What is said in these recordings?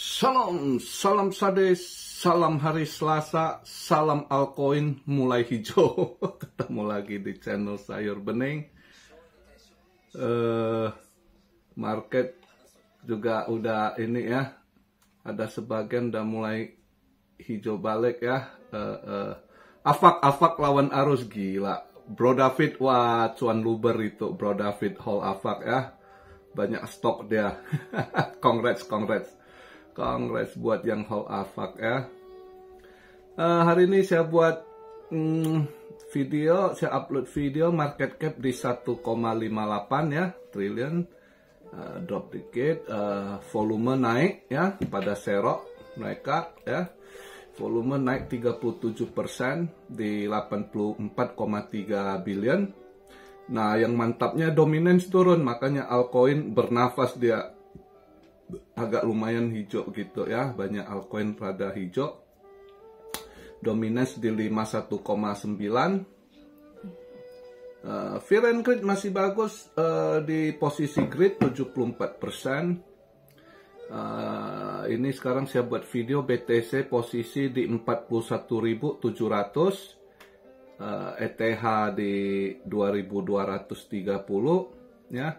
Salam, salam sade, salam hari Selasa, salam altcoin mulai hijau. Ketemu lagi di channel Sayur Bening. Market juga udah ini ya, ada sebagian udah mulai hijau balik ya. Afak lawan arus gila. Bro David, wah cuan luber itu Bro David Hall Afak ya. Banyak stok dia. Congrats buat yang Hall Afak ya. Hari ini saya buat video, saya upload video market cap di 1,58 ya triliun. Drop dikit, volume naik ya pada serok mereka ya. Volume naik 37% di 84,3 billion. Nah, yang mantapnya dominance turun, makanya altcoin bernafas dia agak lumayan hijau gitu ya. Banyak altcoin rada hijau. Dominance di 51,9. Fear and Greed masih bagus di posisi grid 74%. Ini sekarang saya buat video BTC posisi di 41.700, ETH di 2.230 ya.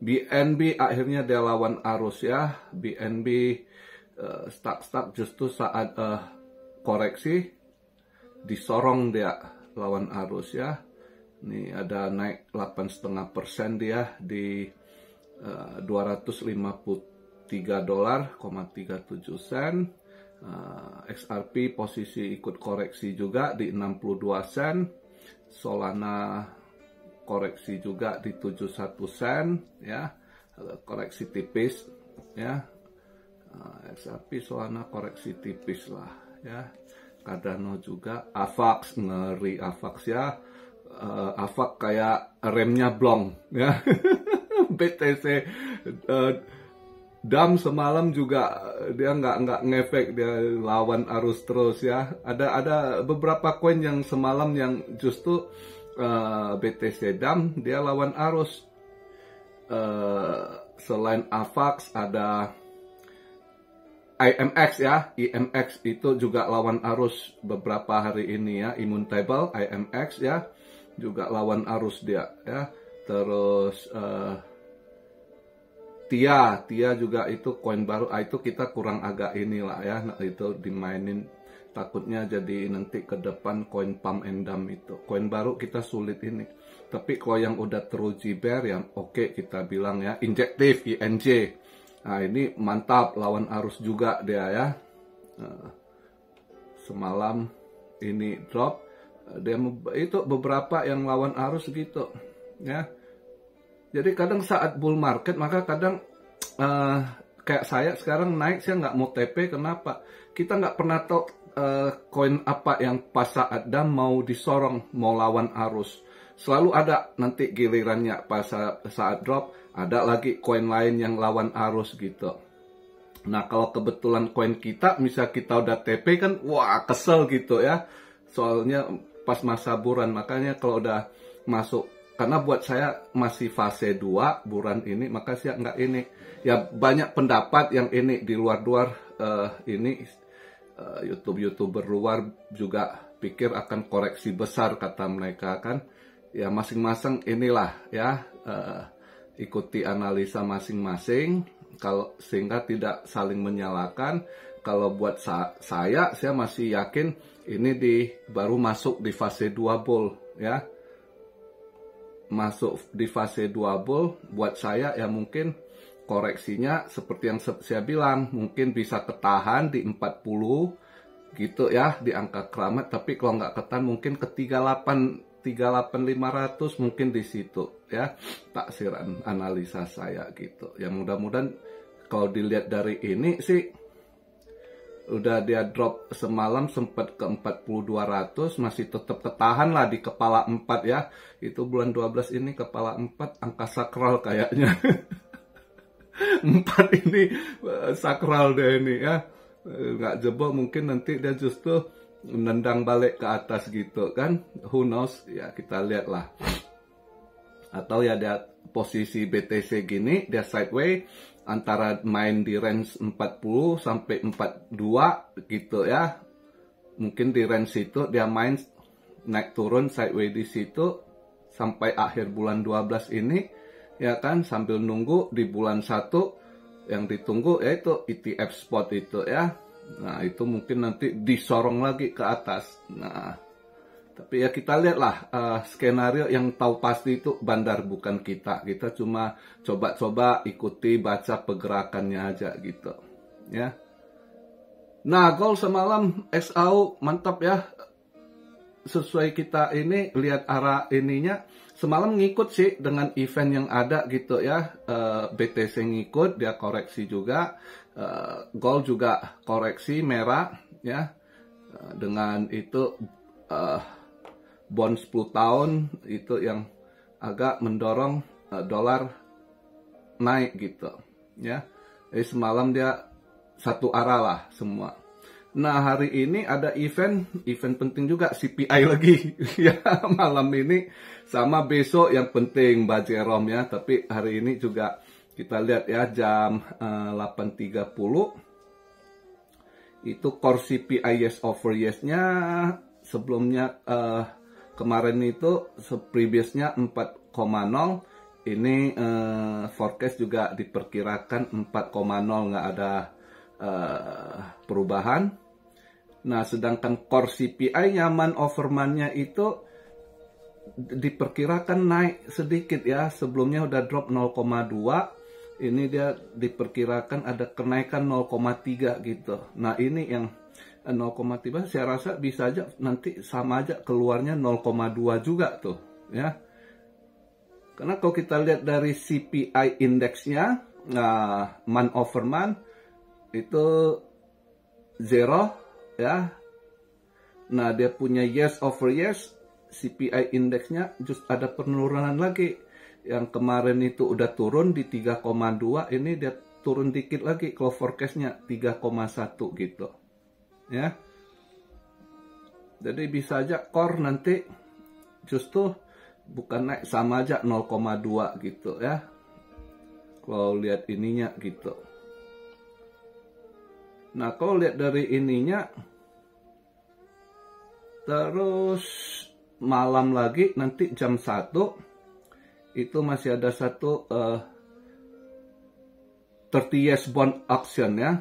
BNB akhirnya dia lawan arus ya. BNB stuck justru saat koreksi disorong dia lawan arus ya. Ini ada naik 8,5% dia di $253,37. XRP posisi ikut koreksi juga di 62 sen. Solana koreksi juga di 71 sen ya. Koreksi tipis ya. XRP Solana koreksi tipis lah ya. Cardano juga. AVAX ngeri AVAX ya. AVAX kayak remnya blong ya. BTC DAM semalam juga dia nggak ngefek, dia lawan arus terus ya. Ada beberapa koin yang semalam yang justru BTC DAM dia lawan arus. Selain AVAX ada IMX ya. IMX itu juga lawan arus beberapa hari ini ya. Immutable IMX ya juga lawan arus dia ya. Terus TIA juga itu koin baru, itu kita kurang agak inilah ya. Nah, itu dimainin takutnya jadi nanti ke depan koin pump and dump itu. Koin baru kita sulit ini. Tapi kalau yang udah teruji bear yang oke kita bilang ya. Injektif INJ. Nah, ini mantap lawan arus juga dia ya. Semalam ini drop. Dia itu beberapa yang lawan arus gitu ya. Jadi kadang saat bull market maka kadang kayak saya sekarang naik saya nggak mau TP. Kenapa? Kita nggak pernah tahu koin apa yang pas saat DAM mau disorong, mau lawan arus. Selalu ada nanti gilirannya pas saat drop, ada lagi koin lain yang lawan arus gitu. Nah kalau kebetulan koin kita, misal kita udah TP kan, wah kesel gitu ya. Soalnya pas masa buran, makanya kalau udah masuk, karena buat saya masih fase 2 bulan ini, maka saya nggak ini. Ya banyak pendapat yang ini di luar ini YouTuber luar juga pikir akan koreksi besar kata mereka kan. Ya masing-masing inilah ya, ikuti analisa masing-masing kalau sehingga tidak saling menyalahkan. Kalau buat saya masih yakin ini baru masuk di fase 2 bull ya. Masuk di fase 2 bull buat saya ya mungkin koreksinya seperti yang saya bilang mungkin bisa ketahan di 40 gitu ya di angka keramat, tapi kalau nggak ketahan mungkin ke 38.500 mungkin di situ ya taksiran analisa saya gitu. Ya mudah-mudahan kalau dilihat dari ini sih udah dia drop semalam sempat ke 4200, masih tetap ketahan lah di kepala 4 ya. Itu bulan 12 ini kepala 4 angka sakral kayaknya. 4 ini sakral deh ini ya. Nggak jebol mungkin nanti dia justru nendang balik ke atas gitu kan. Who knows ya, kita lihat lah. Atau ya dia posisi BTC gini dia sideways antara main di range 40 sampai 42 gitu ya. Mungkin di range itu dia main naik turun sideways di situ sampai akhir bulan 12 ini ya kan, sambil nunggu di bulan 1 yang ditunggu yaitu ETF spot itu ya. Nah, itu mungkin nanti disorong lagi ke atas. Nah, tapi ya kita lihatlah skenario yang tahu pasti itu Bandar, bukan kita. Kita cuma coba-coba ikuti baca pergerakannya aja gitu ya. Nah, gold semalam XAU mantap ya. Sesuai kita ini lihat arah ininya, semalam ngikut sih dengan event yang ada gitu ya. BTC ngikut, dia koreksi juga. Gold juga koreksi merah ya. Dengan itu bond 10 tahun itu yang agak mendorong dolar naik gitu ya. Jadi semalam dia satu arah lah semua. Nah, hari ini ada event penting juga, CPI lagi ya malam ini, sama besok yang penting Bajerom ya. Tapi hari ini juga kita lihat ya jam 8.30 itu core CPI yes over yes-nya sebelumnya kemarin itu previously-nya 4,0, ini forecast juga diperkirakan 4,0, nggak ada perubahan. Nah, sedangkan core CPI nyaman overman-nya itu diperkirakan naik sedikit ya. Sebelumnya udah drop 0,2. Ini dia diperkirakan ada kenaikan 0,3 gitu. Nah, ini yang 0,3 saya rasa bisa aja nanti sama aja keluarnya 0,2 juga tuh ya. Karena kalau kita lihat dari CPI indeksnya, month over month itu 0 ya. Nah, dia punya yes over yes, CPI indeksnya just ada penurunan lagi. Yang kemarin itu udah turun di 3,2, ini dia turun dikit lagi kalau forecastnya 3,1 gitu ya. Jadi bisa aja core nanti justru bukan naik, sama aja 0,2 gitu ya, kalau lihat ininya gitu. Nah, kalau lihat dari ininya, terus malam lagi nanti jam 1 itu masih ada satu 30 years bond auction ya.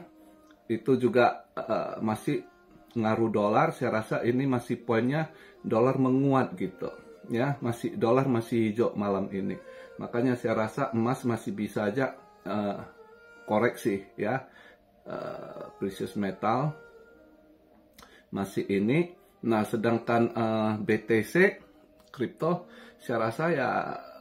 Itu juga masih ngaruh dolar. Saya rasa ini masih poinnya dolar menguat gitu ya. Dolar masih hijau malam ini. Makanya saya rasa emas masih bisa aja koreksi ya. Precious metal masih ini. Nah, sedangkan BTC kripto saya rasa ya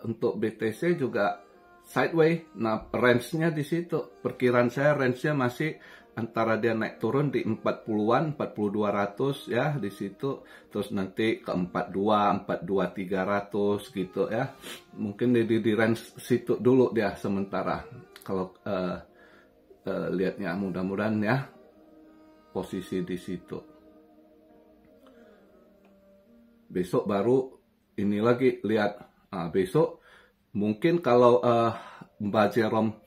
untuk BTC juga sideways. Nah, range-nya di situ. Perkiraan saya range-nya masih antara dia naik turun di 40-an, 4200 ya di situ. Terus nanti ke 42, 300 gitu ya. Mungkin di range situ dulu dia sementara. Kalau lihatnya mudah-mudahan ya posisi di situ. Besok baru ini lagi lihat. Besok mungkin kalau Mbak Jerome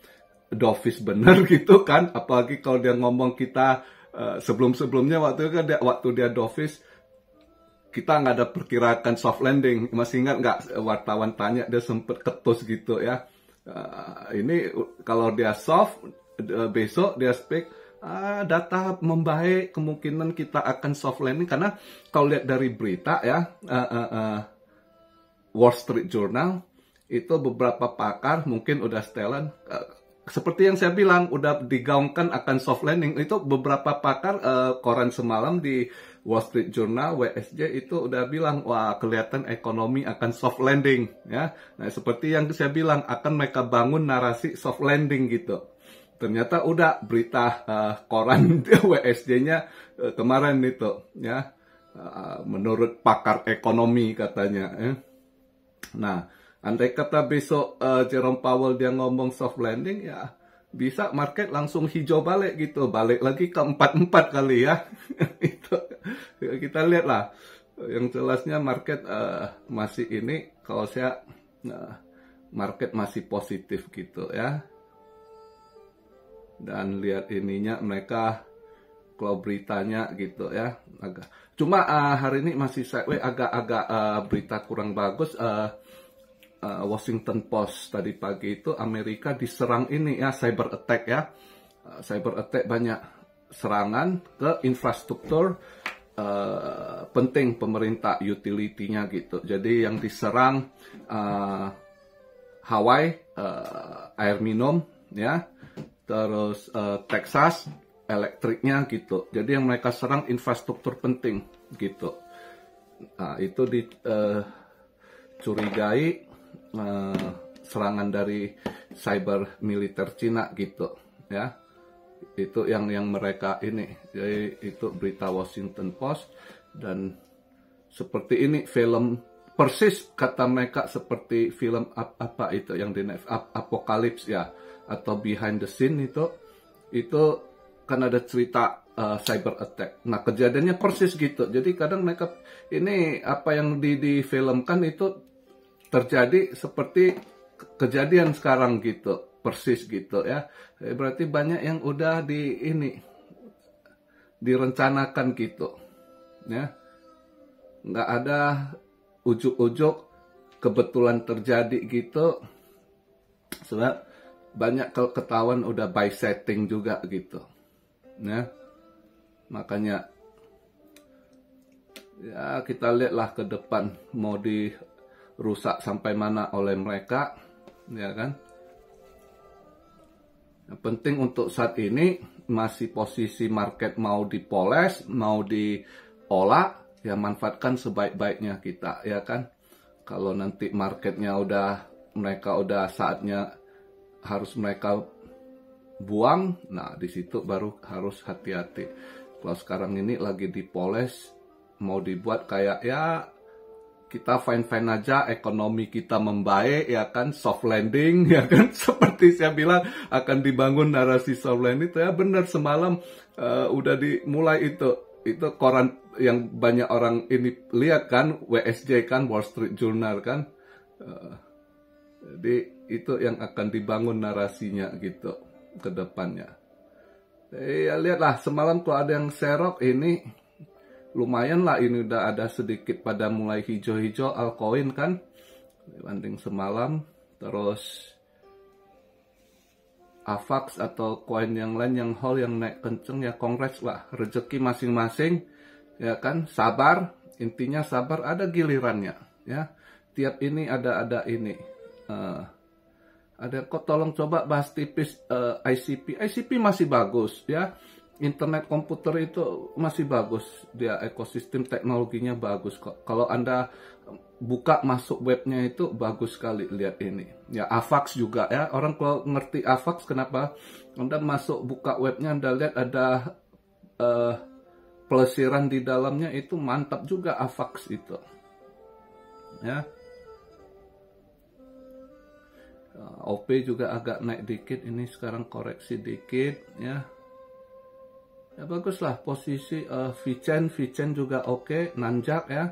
dovish bener gitu kan, apalagi kalau dia ngomong kita sebelum-sebelumnya waktu dia dovish kita nggak ada perkirakan soft landing. Masih ingat nggak wartawan tanya, dia sempet ketus gitu ya. Ini kalau dia soft, besok dia speak data membaik, kemungkinan kita akan soft landing. Karena kalau lihat dari berita ya, Wall Street Journal itu beberapa pakar mungkin udah setelan, seperti yang saya bilang udah digaungkan akan soft landing. Itu beberapa pakar koran semalam di Wall Street Journal WSJ itu udah bilang, wah kelihatan ekonomi akan soft landing ya. Nah, seperti yang saya bilang, akan mereka bangun narasi soft landing gitu. Ternyata udah berita koran WSJ-nya kemarin itu ya, menurut pakar ekonomi katanya ya. Nah, andai kata besok Jerome Powell dia ngomong soft landing, ya bisa market langsung hijau balik gitu, balik lagi ke 44 kali ya. Itu kita lihat lah. Yang jelasnya market masih ini, kalau saya market masih positif gitu ya. Dan lihat ininya mereka kalau beritanya gitu ya, agak cuma hari ini masih sideways, agak-agak berita kurang bagus. Washington Post tadi pagi itu Amerika diserang ini ya, cyber attack ya. Cyber attack, banyak serangan ke infrastruktur penting pemerintah, utility-nya gitu. Jadi yang diserang Hawaii, air minum ya, terus Texas elektriknya gitu. Jadi yang mereka serang infrastruktur penting gitu. Nah, itu dicurigai serangan dari cyber militer Cina gitu ya. Itu yang mereka ini. Jadi itu berita Washington Post. Dan seperti ini film persis kata mereka seperti film apa itu yang di Apocalypse ya, atau Behind the Scene itu kan ada cerita cyber attack. Nah, kejadiannya persis gitu. Jadi kadang mereka ini apa yang difilmkan itu terjadi seperti kejadian sekarang gitu, persis gitu ya. Berarti banyak yang udah direncanakan gitu ya. Nggak ada ujuk-ujuk kebetulan terjadi gitu. Sebab banyak ketahuan udah by setting juga gitu ya. Makanya ya kita lihatlah ke depan mau dirusak sampai mana oleh mereka ya kan. Yang penting untuk saat ini masih posisi market mau dipoles, mau diolah, ya manfaatkan sebaik-baiknya kita ya kan. Kalau nanti marketnya mereka udah saatnya harus mereka buang, nah di situ baru harus hati-hati. Kalau sekarang ini lagi dipoles, mau dibuat kayak ya kita fine-fine aja, ekonomi kita membaik ya kan, soft landing ya kan, seperti saya bilang akan dibangun narasi soft landing itu ya benar. Semalam udah dimulai itu koran yang banyak orang ini lihat kan, WSJ kan, Wall Street Journal kan. Jadi itu yang akan dibangun narasinya gitu ke depannya. Ya lihatlah semalam kalau ada yang serok ini lumayan lah, ini udah ada sedikit pada mulai hijau-hijau altcoin kan dibanding semalam. Terus AVAX atau koin yang lain yang whole yang naik kenceng ya, congrats lah, rezeki masing-masing ya kan. Sabar, intinya sabar, ada gilirannya ya. Tiap ini ada ini ada kok, tolong coba bahas tipis ICP masih bagus ya. Internet komputer itu masih bagus, dia ekosistem teknologinya bagus kok. Kalau Anda buka masuk webnya itu bagus sekali, lihat ini ya. AVAX juga ya, orang kalau ngerti AVAX, kenapa Anda masuk buka webnya, Anda lihat ada pelesiran di dalamnya, itu mantap juga AVAX itu ya. OP juga agak naik dikit, ini sekarang koreksi dikit ya. Ya bagus lah posisi. VCN juga oke, nanjak ya.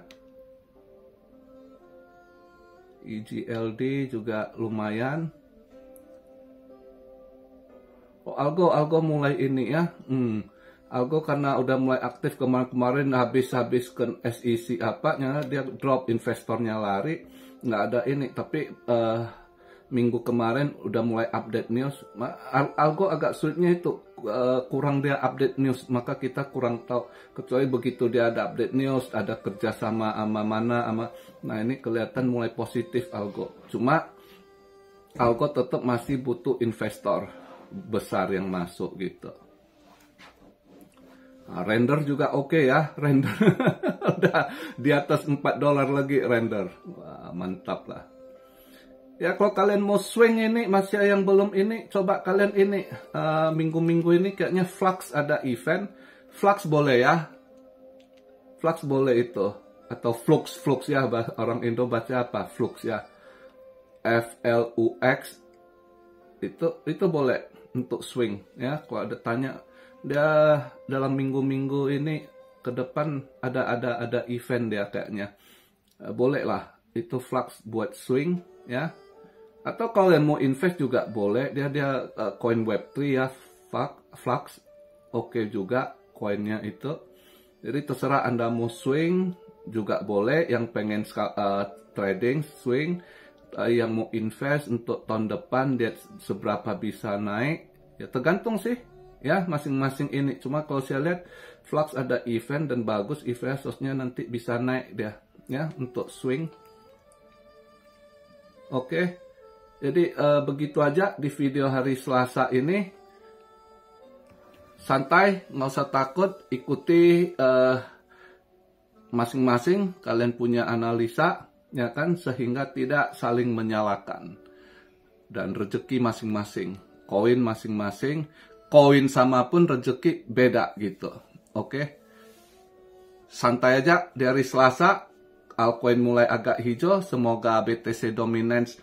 EGLD juga lumayan. Oh, Algo mulai ini ya. Algo karena udah mulai aktif kemarin habis ke SEC apanya, dia drop, investornya lari, nggak ada ini. Tapi minggu kemarin udah mulai update news. Algo agak sulitnya itu kurang dia update news, maka kita kurang tahu. Kecuali begitu dia ada update news, ada kerjasama sama mana sama. Nah ini kelihatan mulai positif Algo. Cuma Algo tetap masih butuh investor besar yang masuk gitu. Nah, Render juga oke ya, Render udah di atas $4 lagi Render. Wah, mantap lah. Ya kalau kalian mau swing ini, masih yang belum ini, coba kalian ini minggu-minggu ini kayaknya Flux ada event. Flux boleh ya, Flux boleh itu, atau Flux ya, orang Indo baca apa, Flux ya, FLUX itu boleh untuk swing ya. Kalau ada tanya, dia dalam minggu-minggu ini ke depan ada event dia kayaknya, boleh lah itu Flux buat swing ya. Atau kalau yang mau invest juga boleh, dia koin Web3 ya, Flux oke juga koinnya itu. Jadi terserah Anda mau swing juga boleh, yang pengen trading swing, yang mau invest untuk tahun depan dia seberapa bisa naik, ya tergantung sih ya masing-masing ini. Cuma kalau saya lihat Flux ada event dan bagus, investosnya nanti bisa naik dia ya untuk swing. Oke, jadi begitu aja di video hari Selasa ini. Santai, nggak usah takut, ikuti masing-masing, kalian punya analisa, ya kan, sehingga tidak saling menyalahkan. Dan rezeki masing-masing, koin masing-masing, koin sama pun rezeki beda gitu. Oke, santai aja dari Selasa, altcoin mulai agak hijau, semoga BTC Dominance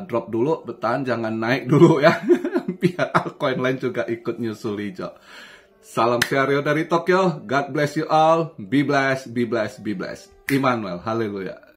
drop dulu, bertahan, jangan naik dulu ya. Biar altcoin lain juga ikut nyusul hijau. Salam Serio dari Tokyo. God bless you all. Be blessed, be blessed, be blessed. Immanuel. Haleluya.